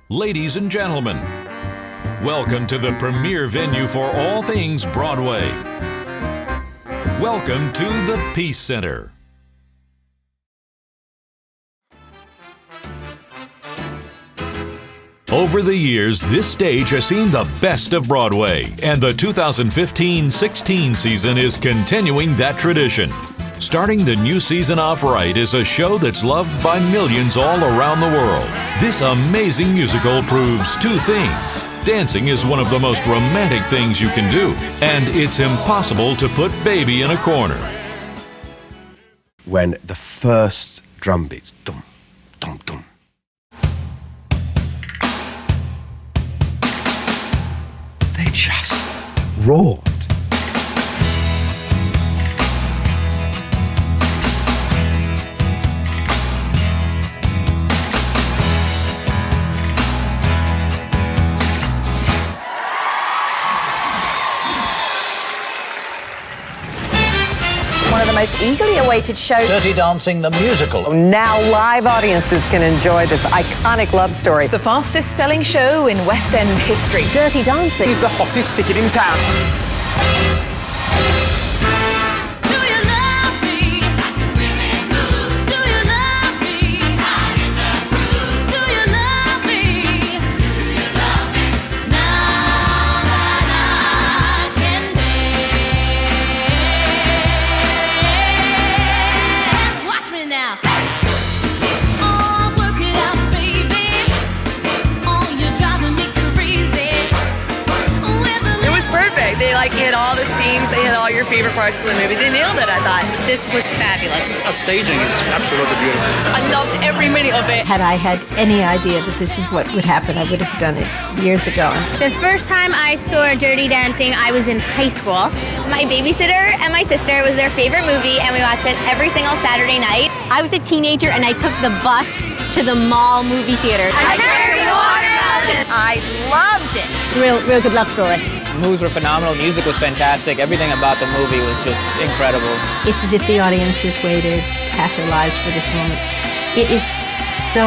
Ladies and gentlemen, welcome to the premier venue for all things Broadway. Welcome to the Peace Center. Over the years, this stage has seen the best of Broadway, and the 2015-16 season is continuing that tradition. Starting the new season off right is a show that's loved by millions all around the world. This amazing musical proves two things. Dancing is one of the most romantic things you can do, and it's impossible to put baby in a corner. When the first drum beats, dum, dum, dum, they just roared. One of the most eagerly awaited shows. Dirty Dancing the Musical. Now live audiences can enjoy this iconic love story. The fastest selling show in West End history. Dirty Dancing. He's the hottest ticket in town. They hit all the scenes, they hit all your favorite parts of the movie. They nailed it, I thought. This was fabulous. Our staging is absolutely beautiful. I loved every minute of it. Had I had any idea that this is what would happen, I would have done it years ago. The first time I saw Dirty Dancing, I was in high school. My babysitter and my sister, was their favorite movie, and we watched it every single Saturday night. I was a teenager and I took the bus to the mall movie theater. I carried watermelon. I loved it. It's a real good love story. The moves were phenomenal, music was fantastic, everything about the movie was just incredible. It's as if the audience has waited half their lives for this moment. It is so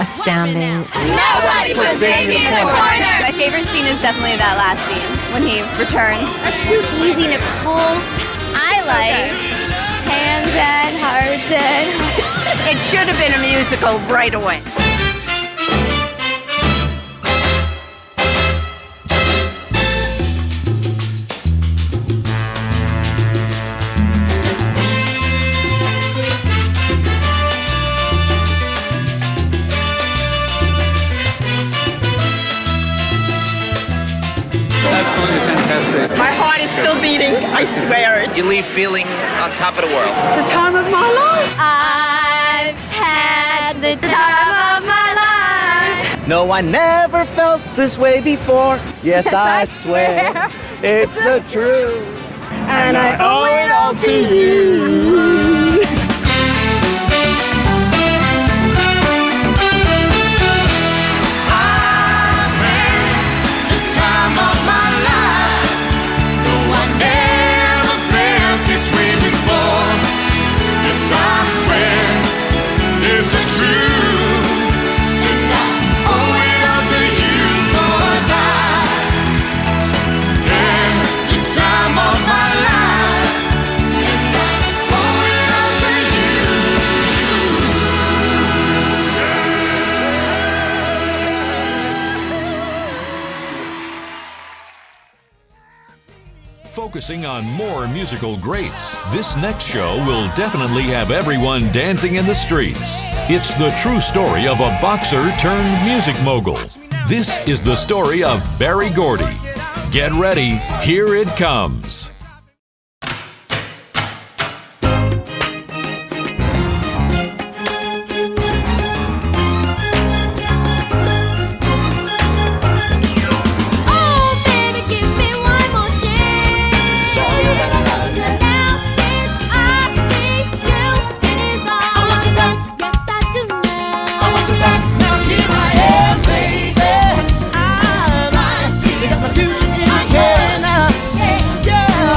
astounding. Nobody puts baby in the corner. My favorite scene is definitely that last scene when he returns. That's too easy, Nicole. I like hands and hearts and hearts. It should have been a musical right away. Absolutely fantastic. My heart is still beating, I swear it. You leave feeling on top of the world. The time of my life. I've had the time of my life. No, I never felt this way before. Yes, I swear it's the truth. And I owe it all to you. Focusing on more musical greats, this next show will definitely have everyone dancing in the streets. It's the true story of a boxer turned music mogul. This is the story of Berry Gordy. Get ready, here it comes. Future in my hand now. Yeah.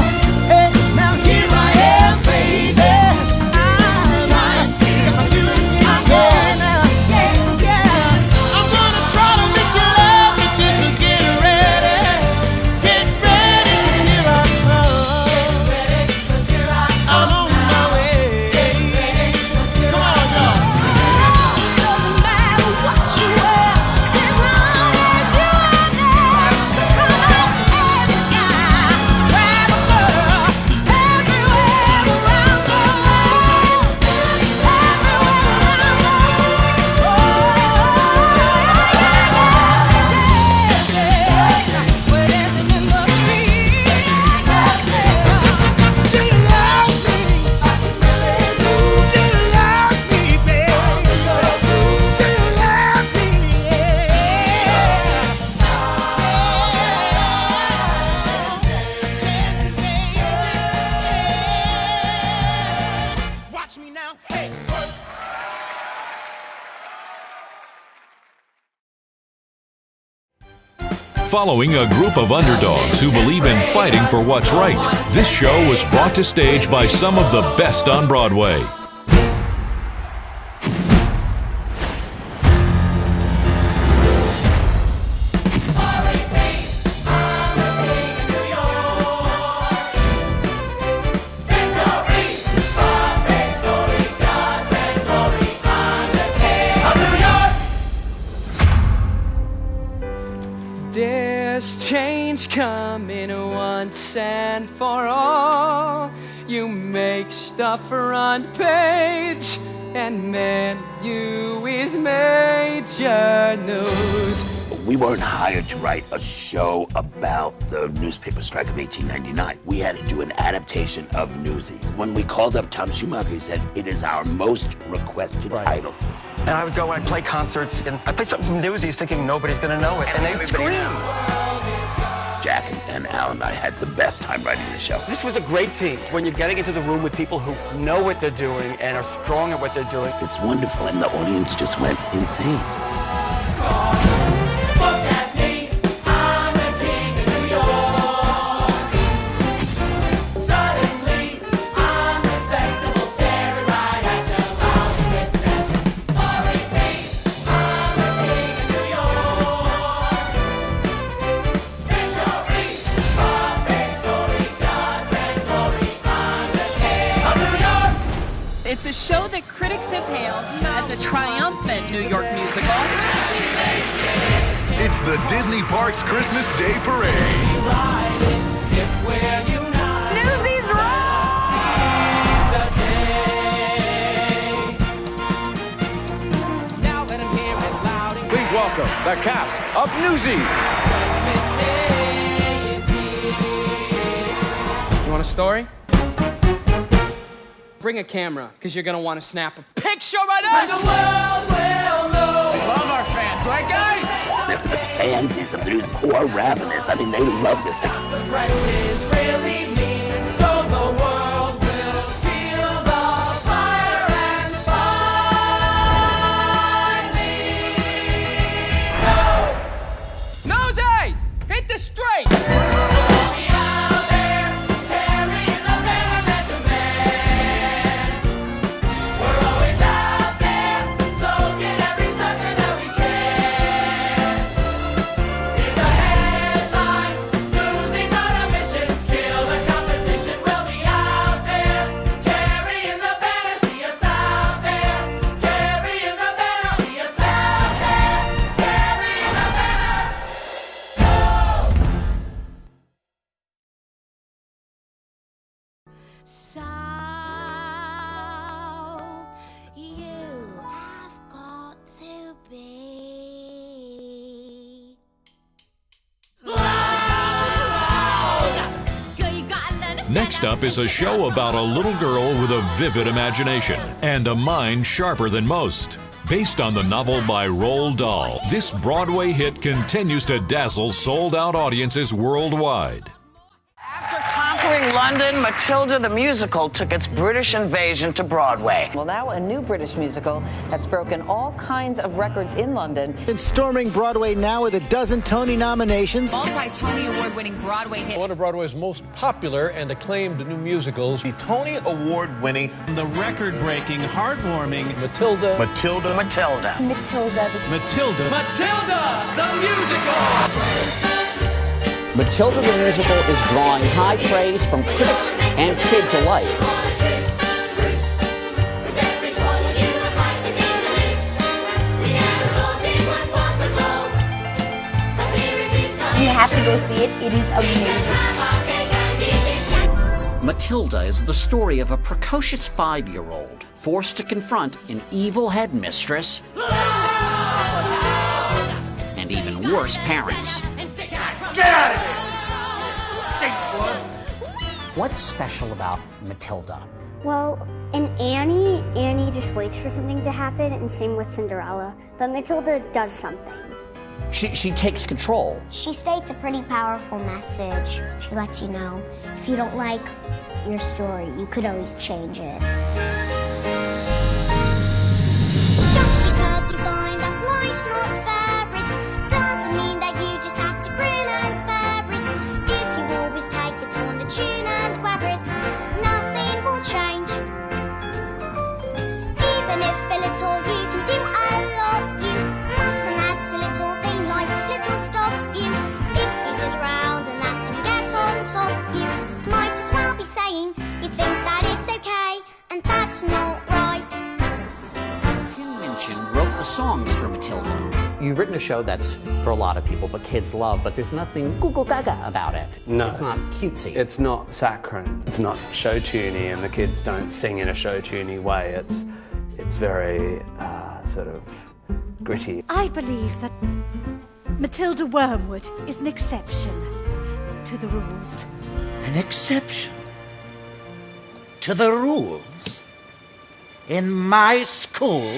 Following a group of underdogs who believe in fighting for what's right, this show was brought to stage by some of the best on Broadway. There's change coming once and for all. You make stuff front page, and man, you is major news. We weren't hired to write a show about the newspaper strike of 1899. We had to do an adaptation of Newsies. When we called up Tom Schumacher, he said, it is our most requested title. And I would go and I'd play concerts, and I'd play something from Newsies thinking nobody's gonna know it, and they'd scream. Jack and Al and I had the best time writing the show. This was a great team. When you're getting into the room with people who know what they're doing and are strong at what they're doing. It's wonderful, and the audience just went insane. It's a show that critics have hailed as a triumphant New York musical. It's the Disney Parks Christmas Day Parade. Newsies rock! Please welcome the cast of Newsies. You want a story? Bring a camera, because you're gonna want to snap a picture right now. The world will know. We love our fans, right, guys? They're the fansies of the Newsies who are ravenous. I mean, they love this thing. The prices really mean, so the world will feel the fire and finally know. Noses! Hit the straight! So you have got to be Next up is a show about a little girl with a vivid imagination and a mind sharper than most. Based on the novel by Roald Dahl, this Broadway hit continues to dazzle sold-out audiences worldwide. Conquering London, Matilda the Musical took its British invasion to Broadway. Well, now a new British musical that's broken all kinds of records in London. It's storming Broadway now with a dozen Tony nominations. Multi-Tony Award-winning Broadway hit. One of Broadway's most popular and acclaimed new musicals. The Tony Award-winning, the record-breaking, heartwarming Matilda. Matilda the Musical. Matilda the Musical is drawing high praise from critics and kids alike. You have to go see it. It is amazing. Matilda is the story of a precocious 5-year-old forced to confront an evil headmistress and even worse parents. Get out of here! What's special about Matilda? Well, in Annie just waits for something to happen, and same with Cinderella. But Matilda does something. She takes control. She states a pretty powerful message. She lets you know, if you don't like your story, you could always change it. Just because you find that life's not fair, it doesn't mean that you just have to grin songs for Matilda. You've written a show that's for a lot of people, but kids love, but there's nothing goo gaga about it. No. It's not cutesy. It's not saccharine. It's not show-tuney, and the kids don't sing in a show-tuney way. It's very sort of gritty. I believe that Matilda Wormwood is an exception to the rules. An exception to the rules? In my school?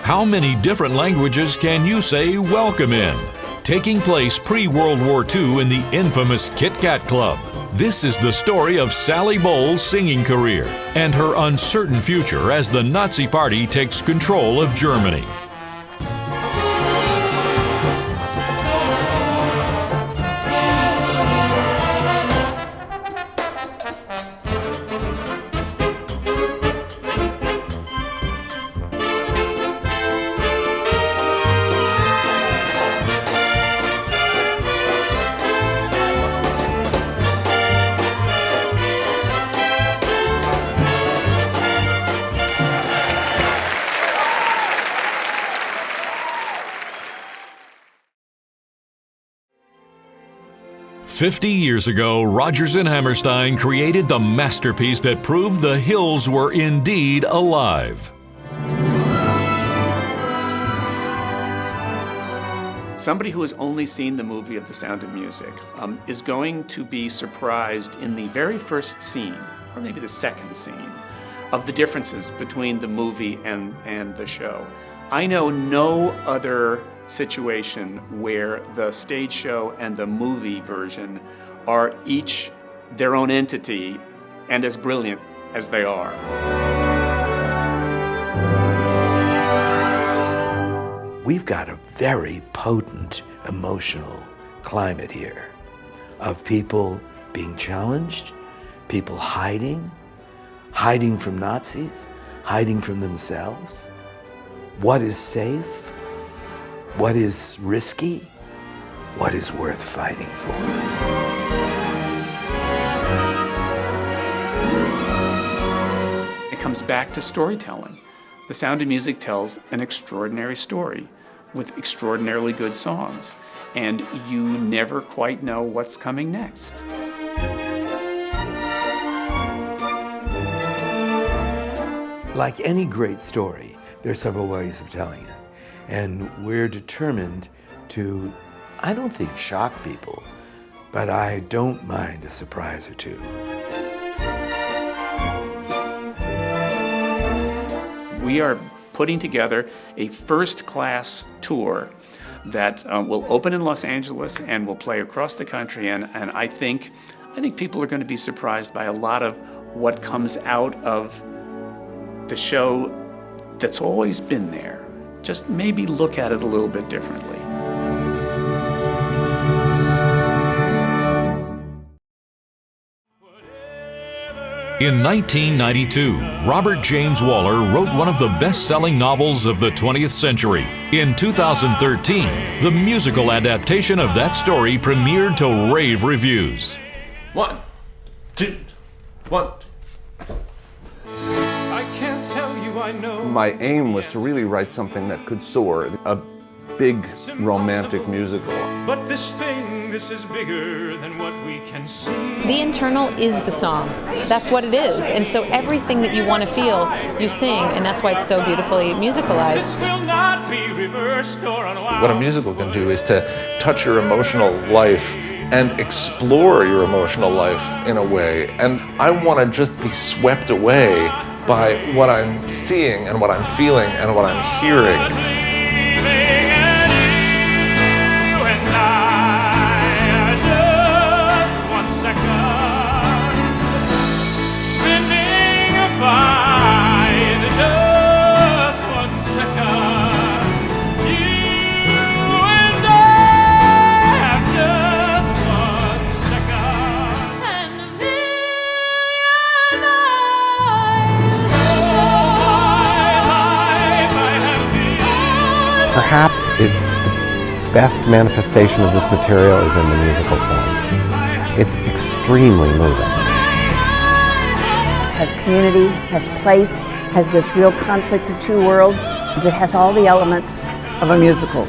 How many different languages can you say welcome in? Taking place pre-World War II in the infamous Kit Kat Club. This is the story of Sally Bowles' singing career and her uncertain future as the Nazi Party takes control of Germany. "50 years ago, Rodgers and Hammerstein created the masterpiece that proved the hills were indeed alive. Somebody who has only seen the movie of The Sound of Music is going to be surprised in the very first scene, or maybe the second scene, of the differences between the movie and the show. I know no other situation where the stage show and the movie version are each their own entity and as brilliant as they are. We've got a very potent emotional climate here of people being challenged, people hiding from Nazis, hiding from themselves. What is safe? What is risky? What is worth fighting for? It comes back to storytelling. The Sound of Music tells an extraordinary story with extraordinarily good songs, and you never quite know what's coming next. Like any great story, there are several ways of telling it. And we're determined to, I don't think shock people, but I don't mind a surprise or two. We are putting together a first-class tour that will open in Los Angeles and will play across the country, and I think people are going to be surprised by a lot of what comes out of the show that's always been there. Just maybe look at it a little bit differently. In 1992, Robert James Waller wrote one of the best-selling novels of the 20th century. In 2013, the musical adaptation of that story premiered to rave reviews. 1, 2, 1. I can't tell you I know. My aim was to really write something that could soar, a big romantic musical. But this is bigger than what we can see. The internal is the song. That's what it is. And so everything that you want to feel, you sing, and that's why it's so beautifully musicalized. This will cannot be reversed or unwound. What a musical can do is to touch your emotional life and explore your emotional life in a way. And I want to just be swept away by what I'm seeing and what I'm feeling and what I'm hearing. Perhaps is the best manifestation of this material is in the musical form. It's extremely moving. Has community, has place, has this real conflict of two worlds. It has all the elements of a musical.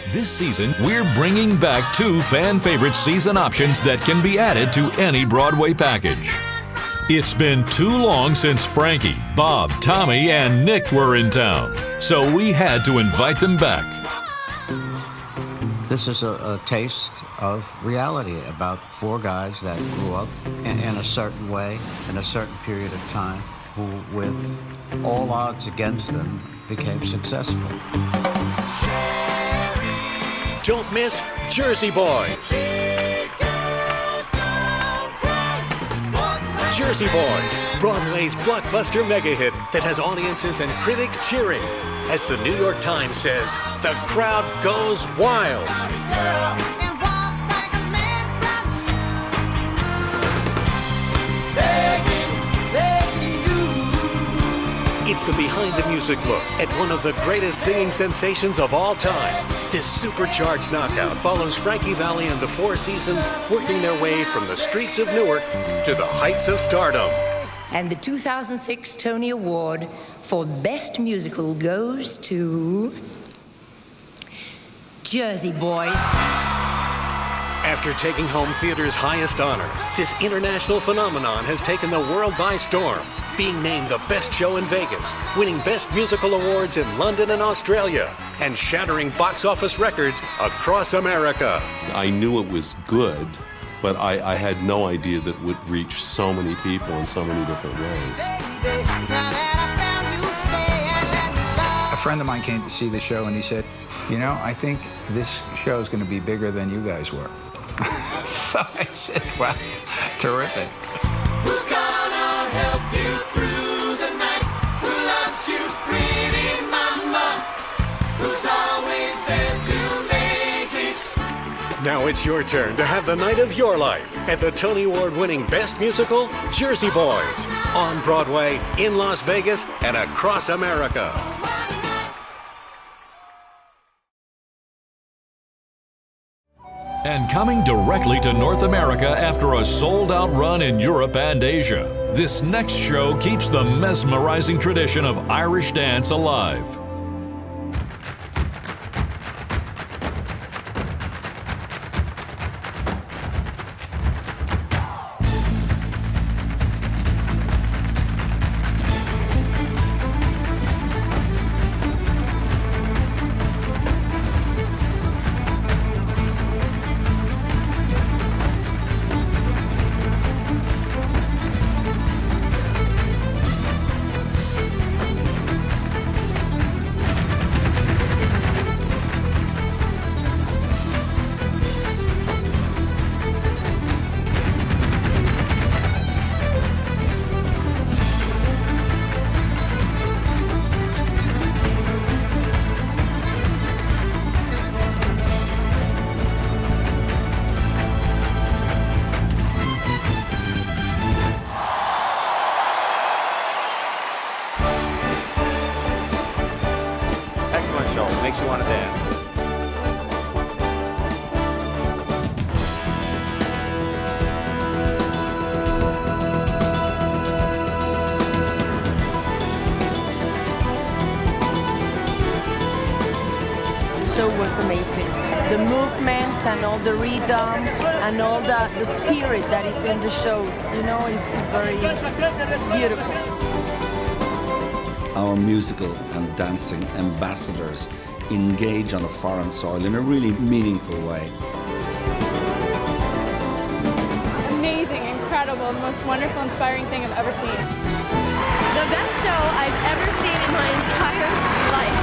This season, we're bringing back 2 fan-favorite season options that can be added to any Broadway package. It's been too long since Frankie, Bob, Tommy, and Nick were in town, so we had to invite them back. This is a taste of reality about 4 guys that grew up in a certain way, in a certain period of time, who, with all odds against them, became successful. Don't miss Jersey Boys. Jersey Boys, Broadway's blockbuster mega hit that has audiences and critics cheering. As the New York Times says, the crowd goes wild. It's the behind-the-music look at one of the greatest singing sensations of all time. This supercharged knockout follows Frankie Valli and the Four Seasons working their way from the streets of Newark to the heights of stardom. And the 2006 Tony Award for Best Musical goes to Jersey Boys. After taking home theater's highest honor, this international phenomenon has taken the world by storm, being named the best show in Vegas, winning Best Musical Awards in London and Australia, and shattering box office records across America. I knew it was good, but I had no idea that it would reach so many people in so many different ways. A friend of mine came to see the show and he said, you know, I think this show is going to be bigger than you guys were. So I said, well, terrific. Who's gonna help you through the night? Who loves you, pretty mama? Who's always there to make it? Now it's your turn to have the night of your life at the Tony Award-winning Best Musical, Jersey Boys, on Broadway, in Las Vegas, and across America. And coming directly to North America after a sold-out run in Europe and Asia, this next show keeps the mesmerizing tradition of Irish dance alive. Makes you want to dance. show was amazing. The movements and all the rhythm and all the spirit that is in the show, you know, is very beautiful. Our musical and dancing ambassadors engage on a foreign soil in a really meaningful way. Amazing, incredible, the most wonderful, inspiring thing I've ever seen. The best show I've ever seen in my entire life.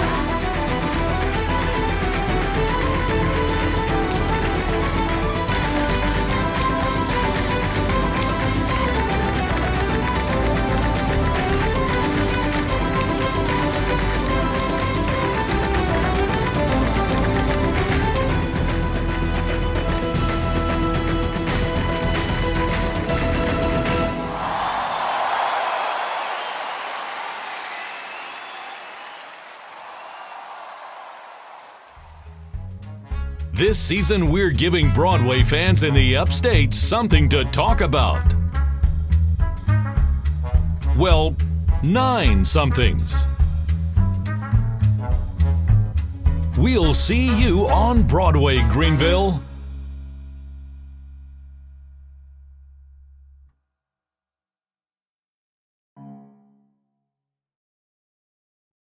This season, we're giving Broadway fans in the upstate something to talk about. Well, 9 somethings. We'll see you on Broadway, Greenville.